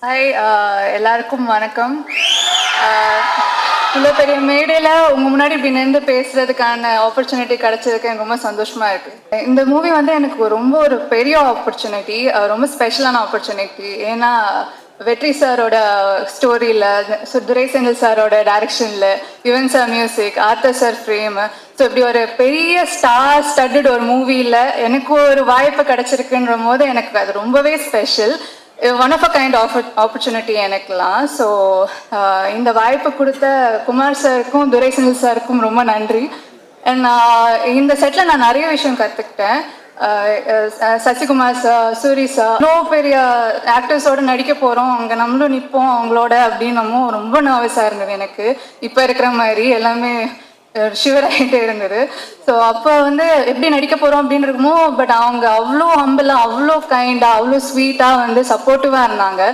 Hi, எல்லாருக்கும் வணக்கம். இவ்வளோ பெரிய மேடையில் உங்கள் முன்னாடி இப்படி நின்று பேசுகிறதுக்கான ஆப்பர்ச்சுனிட்டி கிடைச்சதுக்கு எனக்கு ரொம்ப சந்தோஷமாக இருக்குது. இந்த மூவி வந்து எனக்கு ரொம்ப ஒரு பெரிய ஆப்பர்ச்சுனிட்டி, ரொம்ப ஸ்பெஷலான ஆப்பர்ச்சுனிட்டி. ஏன்னா வெற்றி சாரோட ஸ்டோரியில், துரை செந்தில் சாரோட டைரக்ஷனில், Yuvan sir music, author sir frame, so இப்படி ஒரு பெரிய ஸ்டார் ஸ்டட்டட் ஒரு மூவியில் எனக்கு ஒரு வாய்ப்பு கிடைச்சிருக்குன்ற போது எனக்கு அது ரொம்பவே special. One of a kind opportunity எனக்குலாம். ஸோ இந்த வாய்ப்பு கொடுத்த குமார் சாருக்கும் துரை செந்தில் சாருக்கும் ரொம்ப நன்றி. அண்ட் இந்த செட்டில் நான் நிறைய விஷயம் கற்றுக்கிட்டேன். சசிகுமார் சார், சூரி சார், இவ்வளோ பெரிய ஆக்டர்ஸோடு நடிக்க போகிறோம், அங்கே நம்மளும் நிற்போம் அவங்களோட அப்படின்னமும் ரொம்ப நர்வஸாக இருந்தது எனக்கு. இப்போ இருக்கிற மாதிரி எல்லாமே ஷிவராகிட்டே இருந்தது. ஸோ அப்போ வந்து எப்படி நடிக்க போகிறோம் அப்படின்னு இருக்குமோ, பட் அவங்க அவ்வளோ ஹம்பிளாக, அவ்வளோ கைண்டாக, அவ்வளோ ஸ்வீட்டாக வந்து சப்போர்ட்டிவாக இருந்தாங்க.